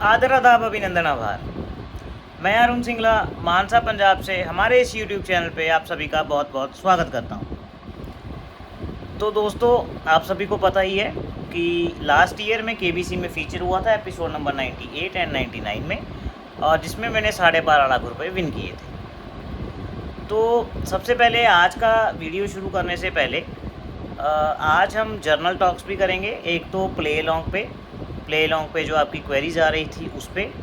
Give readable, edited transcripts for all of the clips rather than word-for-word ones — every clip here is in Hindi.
आदर आदाब अभिनंदन आभार। मैं अरुण सिंगला मानसा पंजाब से हमारे इस यूट्यूब चैनल पे आप सभी का बहुत बहुत स्वागत करता हूँ। तो दोस्तों, आप सभी को पता ही है कि लास्ट ईयर में केबीसी में फ़ीचर हुआ था एपिसोड नंबर 98 एंड 99 में, और जिसमें मैंने 12.5 लाख रुपए विन किए थे। तो सबसे पहले आज का वीडियो शुरू करने से पहले आज हम जर्नल टॉक्स भी करेंगे। एक तो प्ले लॉन्ग पे जो आपकी क्वेरीज आ रही थी उस पर,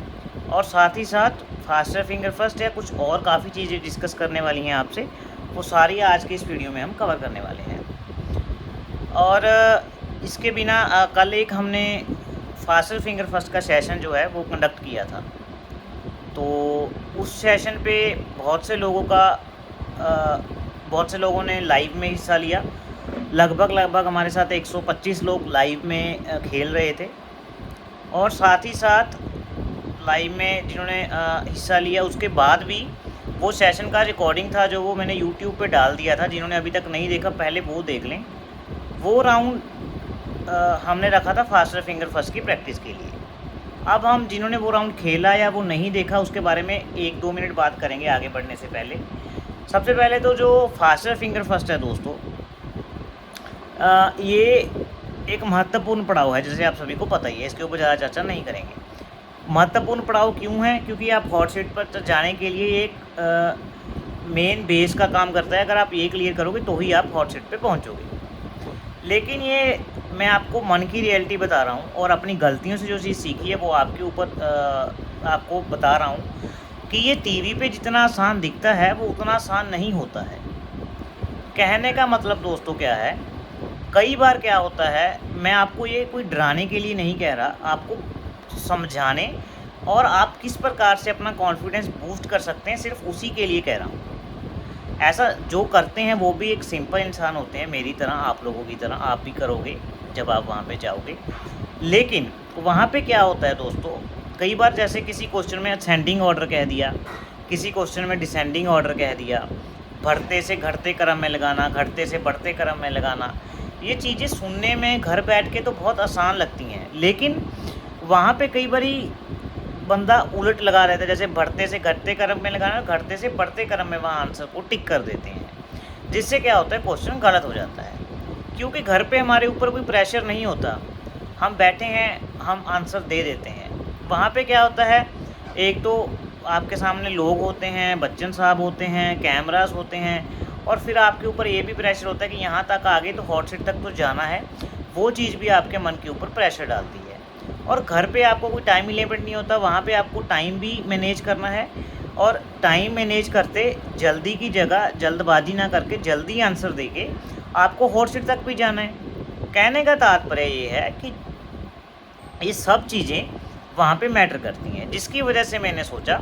और साथ ही साथ फास्टर फिंगर फर्स्ट या कुछ और काफ़ी चीज़ें डिस्कस करने वाली हैं आपसे, वो सारी आज के इस वीडियो में हम कवर करने वाले हैं। और इसके बिना कल एक हमने फास्टर फिंगर फर्स्ट का सेशन जो है वो कंडक्ट किया था। तो उस सेशन पे बहुत से लोगों ने लाइव में हिस्सा लिया। लगभग हमारे साथ 125 लोग लाइव में खेल रहे थे, और साथ ही साथ लाइव में जिन्होंने हिस्सा लिया उसके बाद भी वो सेशन का रिकॉर्डिंग था जो वो मैंने यूट्यूब पे डाल दिया था। जिन्होंने अभी तक नहीं देखा पहले वो देख लें। वो राउंड हमने रखा था फास्टर फिंगर फर्स्ट की प्रैक्टिस के लिए। अब हम जिन्होंने वो राउंड खेला या वो नहीं देखा उसके बारे में 1-2 मिनट बात करेंगे आगे बढ़ने से पहले। सबसे पहले तो जो फास्टर फिंगर फर्स्ट है दोस्तों, ये एक महत्वपूर्ण पड़ाव है, जैसे आप सभी को पता ही है। इसके ऊपर ज़्यादा चर्चा नहीं करेंगे। महत्वपूर्ण पड़ाव क्यों है? क्योंकि आप हॉट सीट पर जाने के लिए एक मेन बेस का काम करता है। अगर आप ये क्लियर करोगे तो ही आप हॉट सीट पे पहुंचोगे। लेकिन ये मैं आपको मन की रियलिटी बता रहा हूँ, और अपनी गलतियों से जो चीज़ सीखी है वो आपके ऊपर आपको बता रहा हूँ कि ये टीवी पे जितना आसान दिखता है वो उतना आसान नहीं होता है। कहने का मतलब दोस्तों क्या है, कई बार क्या होता है, मैं आपको ये कोई डराने के लिए नहीं कह रहा, आपको समझाने और आप किस प्रकार से अपना कॉन्फिडेंस बूस्ट कर सकते हैं सिर्फ उसी के लिए कह रहा हूँ। ऐसा जो करते हैं वो भी एक सिंपल इंसान होते हैं, मेरी तरह, आप लोगों की तरह। आप भी करोगे जब आप वहाँ पे जाओगे। लेकिन वहाँ पे क्या होता है दोस्तों, कई बार जैसे किसी क्वेश्चन में असेंडिंग ऑर्डर कह दिया, किसी क्वेश्चन में डिसेंडिंग ऑर्डर कह दिया, बढ़ते से घटते क्रम में लगाना, घटते से बढ़ते क्रम में लगाना, ये चीज़ें सुनने में घर बैठ के तो बहुत आसान लगती हैं, लेकिन वहाँ पे कई बारी बंदा उलट लगा रहता है। जैसे बढ़ते से घटते क्रम में लगाना, घटते से बढ़ते क्रम में वहाँ आंसर को टिक कर देते हैं, जिससे क्या होता है, क्वेश्चन गलत हो जाता है। क्योंकि घर पे हमारे ऊपर कोई प्रेशर नहीं होता, हम बैठे हैं, हम आंसर दे देते हैं। वहाँ पे क्या होता है, एक तो आपके सामने लोग होते हैं, बच्चन साहब होते हैं, कैमरास होते हैं, और फिर आपके ऊपर ये भी प्रेशर होता है कि यहाँ तक आगे तो हॉट सीट तक तो जाना है। वो चीज़ भी आपके मन के ऊपर प्रेशर डालती है। और घर पे आपको कोई टाइम लिमिट नहीं होता, वहाँ पे आपको टाइम भी मैनेज करना है, और टाइम मैनेज करते जल्दी की जगह जल्दबाजी ना करके जल्दी आंसर देके आपको हॉट सीट तक भी जाना है। कहने का तात्पर्य ये है कि ये सब चीज़ें वहाँ पे मैटर करती हैं, जिसकी वजह से मैंने सोचा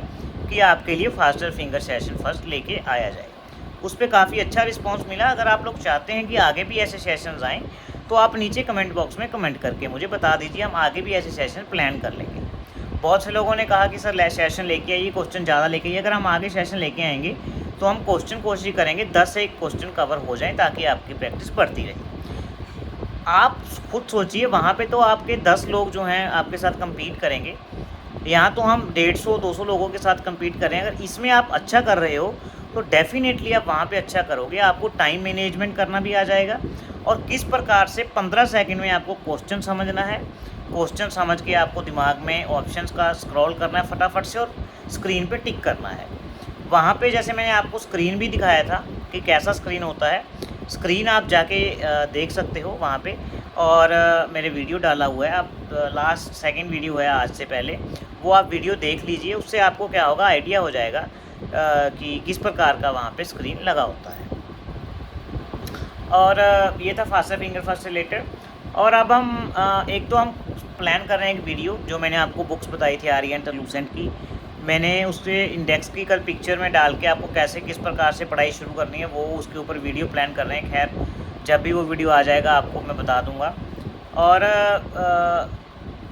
कि आपके लिए फास्टर फिंगर सेशन फर्स्ट लेके आया जाए। उस पर काफ़ी अच्छा रिस्पांस मिला। अगर आप लोग चाहते हैं कि आगे भी ऐसे सेशंस आएँ तो आप नीचे कमेंट बॉक्स में कमेंट करके मुझे बता दीजिए, हम आगे भी ऐसे सेशन प्लान कर लेंगे। बहुत से लोगों ने कहा कि सर सेशन लेके आइए, क्वेश्चन ज़्यादा लेके आइए। अगर हम आगे सेशन लेके आएंगे तो हम कोशिश करेंगे 10 से 1 क्वेश्चन कवर हो जाए, ताकि आपकी प्रैक्टिस बढ़ती रहे। आप खुद सोचिए, वहाँ पे तो आपके 10 लोग जो हैं आपके साथ कम्पीट करेंगे, यहाँ तो हम 150-200 लोगों के साथ कम्पीट कर रहे हैं। अगर इसमें आप अच्छा कर रहे हो तो डेफिनेटली आप वहाँ पे अच्छा करोगे। आपको टाइम मैनेजमेंट करना भी आ जाएगा, और किस प्रकार से 15 सेकंड में आपको क्वेश्चन समझना है, क्वेश्चन समझ के आपको दिमाग में ऑप्शंस का स्क्रॉल करना है फटाफट से, और स्क्रीन पे टिक करना है। वहाँ पे जैसे मैंने आपको स्क्रीन भी दिखाया था कि कैसा स्क्रीन होता है, स्क्रीन आप जाके देख सकते हो वहाँ पे, और मेरे वीडियो डाला हुआ है। आप लास्ट सेकंड वीडियो है आज से पहले, वो आप वीडियो देख लीजिए। उससे आपको क्या होगा, आइडिया हो जाएगा कि किस प्रकार का वहाँ पे स्क्रीन लगा होता है। और ये था फास्टर फिंगर फर्स्ट रिलेटेड। और अब हम एक तो हम प्लान कर रहे हैं एक वीडियो, जो मैंने आपको बुक्स बताई थी आर्यन लूसेंट की, मैंने उसके इंडेक्स की कल पिक्चर में डाल के आपको कैसे किस प्रकार से पढ़ाई शुरू करनी है वो उसके ऊपर वीडियो प्लान कर रहे हैं। खैर, जब भी वो वीडियो आ जाएगा आपको मैं बता दूंगा। और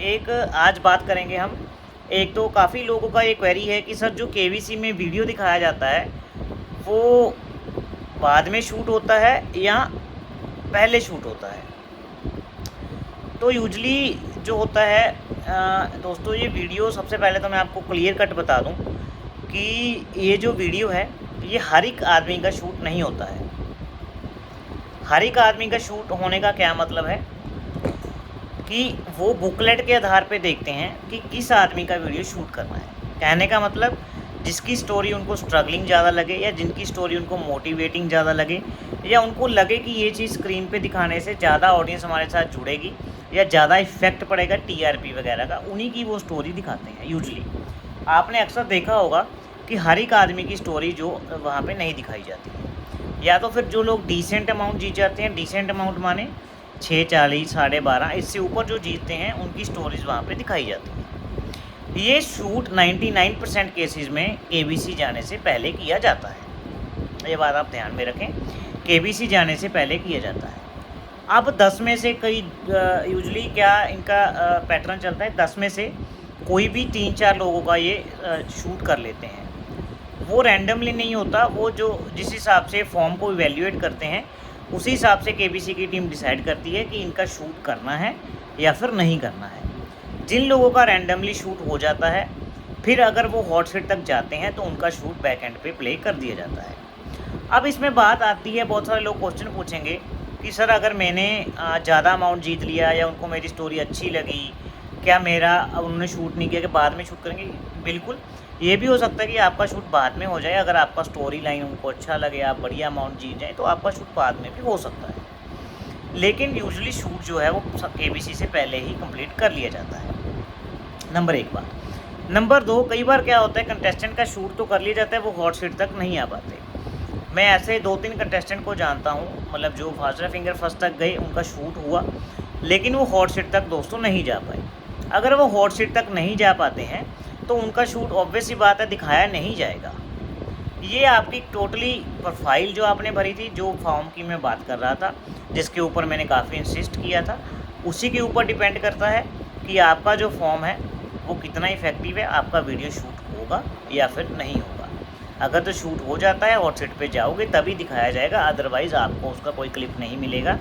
एक आज बात करेंगे हम, एक तो काफ़ी लोगों का ये क्वेरी है कि सर जो केवीसी में वीडियो दिखाया जाता है वो बाद में शूट होता है या पहले शूट होता है। तो यूजली जो होता है दोस्तों, ये वीडियो सबसे पहले तो मैं आपको क्लियर कट बता दूं कि ये जो वीडियो है ये हर एक आदमी का शूट नहीं होता है। हर एक आदमी का शूट होने का क्या मतलब है कि वो बुकलेट के आधार पे देखते हैं कि किस आदमी का वीडियो शूट करना है। कहने का मतलब जिसकी स्टोरी उनको स्ट्रगलिंग ज़्यादा लगे, या जिनकी स्टोरी उनको मोटिवेटिंग ज़्यादा लगे, या उनको लगे कि ये चीज़ स्क्रीन पे दिखाने से ज़्यादा ऑडियंस हमारे साथ जुड़ेगी या ज़्यादा इफेक्ट पड़ेगा टीआरपी वगैरह का, उन्हीं की वो स्टोरी दिखाते हैं। यूजली आपने अक्सर देखा होगा कि हर एक आदमी की स्टोरी जो वहाँ पे नहीं दिखाई जाती है, या तो फिर जो लोग डिसेंट अमाउंट जीत जाते हैं, डिसेंट अमाउंट माने 640 12.5, इससे ऊपर जो जीतते हैं उनकी स्टोरीज़ वहाँ पे दिखाई जाती हैं। ये शूट 99% केसेस में केबीसी जाने से पहले किया जाता है। ये बात आप ध्यान में रखें, केबीसी जाने से पहले किया जाता है। अब 10 में से कई यूजली क्या इनका पैटर्न चलता है, 10 में से कोई भी 3-4 लोगों का ये शूट कर लेते हैं। वो रैंडमली नहीं होता, वो जो जिस हिसाब से फॉर्म को इवेल्युएट करते हैं उसी हिसाब से केबीसी की टीम डिसाइड करती है कि इनका शूट करना है या फिर नहीं करना है। जिन लोगों का रैंडमली शूट हो जाता है, फिर अगर वो हॉट सीट तक जाते हैं तो उनका शूट बैक एंड पे प्ले कर दिया जाता है। अब इसमें बात आती है, बहुत सारे लोग क्वेश्चन पूछेंगे कि सर अगर मैंने ज़्यादा अमाउंट जीत लिया या उनको मेरी स्टोरी अच्छी लगी, क्या मेरा उन्होंने शूट नहीं किया कि बाद में शूट करेंगे? बिल्कुल, ये भी हो सकता है कि आपका शूट बाद में हो जाए। अगर आपका स्टोरी लाइन उनको अच्छा लगे, आप बढ़िया अमाउंट जीत जाए, तो आपका शूट बाद में भी हो सकता है। लेकिन यूजुअली शूट जो है वो केबीसी से पहले ही कंप्लीट कर लिया जाता है। नंबर 1 बात। नंबर 2, कई बार क्या होता है कंटेस्टेंट का शूट तो कर लिया जाता है, वो हॉट सीट तक नहीं आ पाते। मैं ऐसे 2-3 कंटेस्टेंट को जानता हूँ, मतलब जो फास्टर फिंगर फर्स्ट तक गए उनका शूट हुआ, लेकिन वो हॉट सीट तक दोस्तों नहीं जा पाए। अगर वो हॉट सीट तक नहीं जा पाते हैं तो उनका शूट ऑब्वियस ही बात है दिखाया नहीं जाएगा। ये आपकी टोटली प्रोफाइल जो आपने भरी थी, जो फॉर्म की मैं बात कर रहा था, जिसके ऊपर मैंने काफ़ी इंसिस्ट किया था, उसी के ऊपर डिपेंड करता है कि आपका जो फॉर्म है वो कितना इफेक्टिव है, आपका वीडियो शूट होगा या फिर नहीं होगा। अगर तो शूट हो जाता है, हॉट सीट पे जाओगे तभी दिखाया जाएगा, अदरवाइज़ आपको उसका कोई क्लिप नहीं मिलेगा,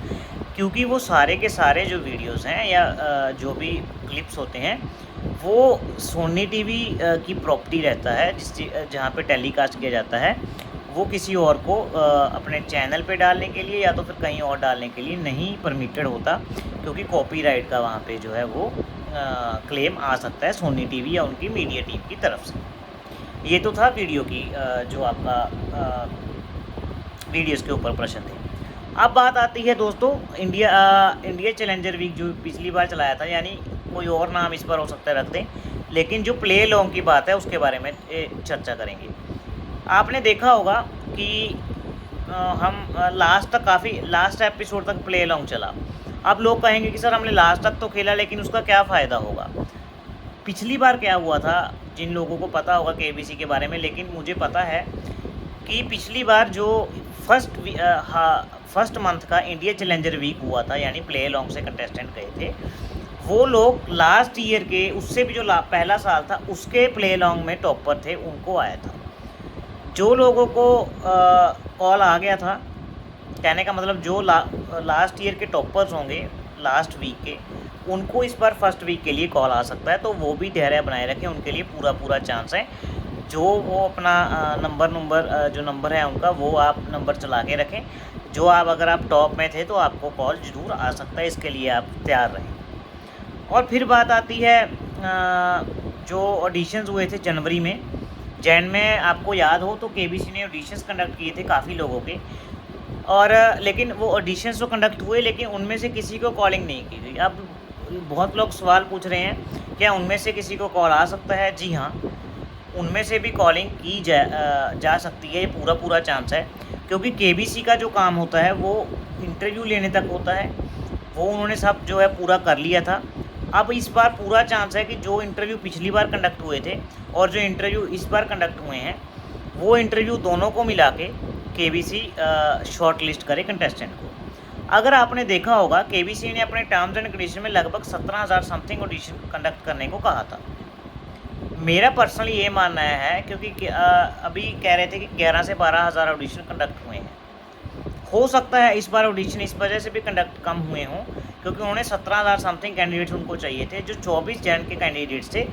क्योंकि वो सारे के सारे जो वीडियोस हैं या जो भी क्लिप्स होते हैं वो सोनी टीवी की प्रॉपर्टी रहता है, जहाँ पे टेलीकास्ट किया जाता है। वो किसी और को अपने चैनल पे डालने के लिए या तो फिर कहीं और डालने के लिए नहीं परमिटेड होता, क्योंकि कॉपीराइट का वहाँ पे जो है वो क्लेम आ सकता है सोनी टीवी या उनकी मीडिया टीम की तरफ से। ये तो था वीडियो की जो आपका वीडियोज़ के ऊपर प्रश्न थे। अब बात आती है दोस्तों इंडिया चैलेंजर वीक जो पिछली बार चलाया था, यानी कोई और नाम इस बार हो सकता है रख दें, लेकिन जो प्ले लॉन्ग की बात है उसके बारे में चर्चा करेंगे। आपने देखा होगा कि हम लास्ट एपिसोड तक प्ले लॉन्ग चला। अब लोग कहेंगे कि सर हमने लास्ट तक तो खेला, लेकिन उसका क्या फ़ायदा होगा? पिछली बार क्या हुआ था, जिन लोगों को पता होगा केबीसी के बारे में, लेकिन मुझे पता है कि पिछली बार जो फर्स्ट मंथ का इंडिया चैलेंजर वीक हुआ था, यानी प्ले लॉन्ग से कंटेस्टेंट गए थे, वो लोग लास्ट ईयर के, उससे भी जो पहला साल था उसके प्ले लॉन्ग में टॉपर थे, उनको आया था। जो लोगों को कॉल आ गया था, कहने का मतलब जो लास्ट ईयर के टॉपर्स होंगे लास्ट वीक के, उनको इस बार फर्स्ट वीक के लिए कॉल आ सकता है, तो वो भी धैर्य बनाए रखें, उनके लिए पूरा चांस है। जो वो अपना जो नंबर है उनका, वो आप नंबर चला के रखें। जो अगर आप टॉप में थे तो आपको कॉल ज़रूर आ सकता है, इसके लिए आप तैयार रहें। और फिर बात आती है जो ऑडिशंस हुए थे जनवरी में, जैन में आपको याद हो तो केबीसी ने ऑडिशंस कंडक्ट किए थे काफ़ी लोगों के, और लेकिन वो ऑडिशंस तो कंडक्ट हुए, लेकिन उनमें से किसी को कॉलिंग नहीं की गई। अब बहुत लोग सवाल पूछ रहे हैं क्या उनमें से किसी को कॉल आ सकता है? जी हाँ, उनमें से भी कॉलिंग की जा सकती है, ये पूरा चांस है, क्योंकि केबीसी का जो काम होता है वो इंटरव्यू लेने तक होता है, वो उन्होंने सब जो है पूरा कर लिया था। अब इस बार पूरा चांस है कि जो इंटरव्यू पिछली बार कंडक्ट हुए थे और जो इंटरव्यू इस बार कंडक्ट हुए हैं, वो इंटरव्यू दोनों को मिला के केबीसी शॉर्ट लिस्ट करे कंटेस्टेंट को। अगर आपने देखा होगा केबीसी ने अपने टर्म्स एंड कंडीशन में लगभग 17,000 समथिंग ऑडिशन कंडक्ट करने को कहा था। मेरा पर्सनली ये मानना है, क्योंकि अभी कह रहे थे कि 11 से 12,000 ऑडिशन कंडक्ट हुए हैं। हो सकता है इस बार ऑडिशन इस वजह से भी कंडक्ट कम हुए हों, क्योंकि उन्होंने 17,000 समथिंग कैंडिडेट्स उनको चाहिए थे। जो 24 जैन के कैंडिडेट्स थे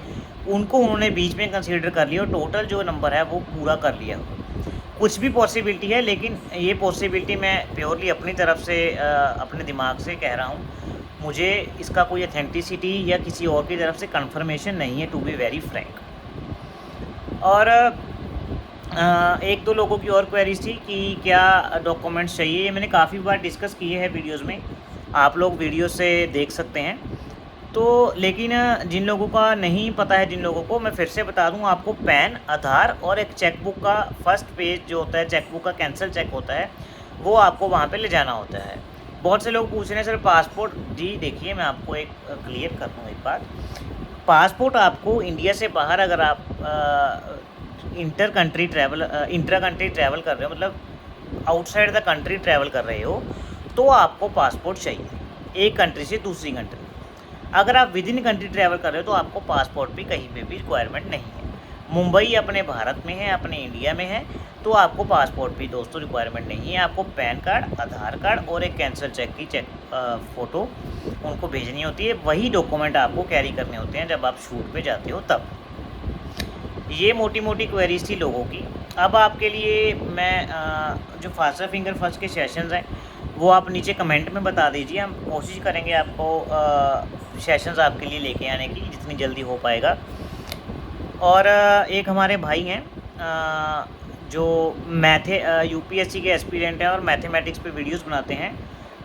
उनको उन्होंने बीच में कंसीडर कर लिया और टोटल जो नंबर है वो पूरा कर लिया। कुछ भी पॉसिबिलिटी है, लेकिन ये पॉसिबिलिटी मैं प्योरली अपनी तरफ से अपने दिमाग से कह रहा हूँ। मुझे इसका कोई अथेंटिसिटी या किसी और की तरफ से कंफर्मेशन नहीं है, टू बी वेरी फ्रैंक। और एक दो लोगों की और क्वेरीज थी कि क्या डॉक्यूमेंट्स चाहिए। ये मैंने काफ़ी बार डिस्कस किए हैं वीडियोस में, आप लोग वीडियो से देख सकते हैं। तो लेकिन जिन लोगों का नहीं पता है, जिन लोगों को मैं फिर से बता दूं, आपको पैन, आधार और एक चेकबुक का फर्स्ट पेज जो होता है, चेकबुक का कैंसिल चेक होता है, वो आपको वहाँ पे ले जाना होता है। बहुत से लोग पूछ रहे हैं सर पासपोर्ट। जी देखिए, मैं आपको एक क्लियर कर दूँ एक बात। पासपोर्ट आपको इंडिया से बाहर अगर आप इंट्रा कंट्री ट्रैवल कर रहे हो, मतलब आउटसाइड द कंट्री ट्रैवल कर रहे हो, तो आपको पासपोर्ट चाहिए एक कंट्री से दूसरी कंट्री। अगर आप विद इन कंट्री ट्रैवल कर रहे हो तो आपको पासपोर्ट भी कहीं पे भी रिक्वायरमेंट नहीं है। मुंबई अपने भारत में है, अपने इंडिया में है, तो आपको पासपोर्ट भी दोस्तों रिक्वायरमेंट नहीं है। आपको पैन कार्ड, आधार कार्ड और एक कैंसर चेक की फ़ोटो उनको भेजनी होती है। वही डॉक्यूमेंट आपको कैरी करने होते हैं जब आप शूट पे जाते हो तब। ये मोटी मोटी क्वेरीज थी लोगों की। अब आपके लिए मैं जो फास्टर फिंगर फर्स्ट के सेशंस हैं वो आप नीचे कमेंट में बता दीजिए। हम कोशिश करेंगे आपको सेशंस आपके लिए लेके आने की जितनी जल्दी हो पाएगा। और एक हमारे भाई हैं जो यूपीएससी के एस्पिरेंट हैं और मैथमेटिक्स पे वीडियोस बनाते हैं।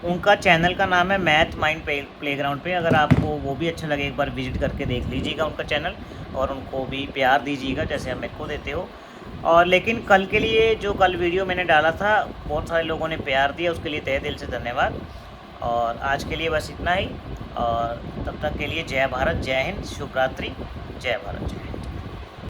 उनका चैनल का नाम है मैथ माइंड प्लेग्राउंड पे। अगर आपको वो भी अच्छा लगे, एक बार विजिट करके देख लीजिएगा उनका चैनल और उनको भी प्यार दीजिएगा जैसे आप मेरे को देते हो। और लेकिन कल के लिए जो कल वीडियो मैंने डाला था, बहुत सारे लोगों ने प्यार दिया, उसके लिए तहे दिल से धन्यवाद। और आज के लिए बस इतना ही, और तब तक के लिए जय भारत, जय हिंद, शुभ रात्रि, जय भारत, जय हिंद।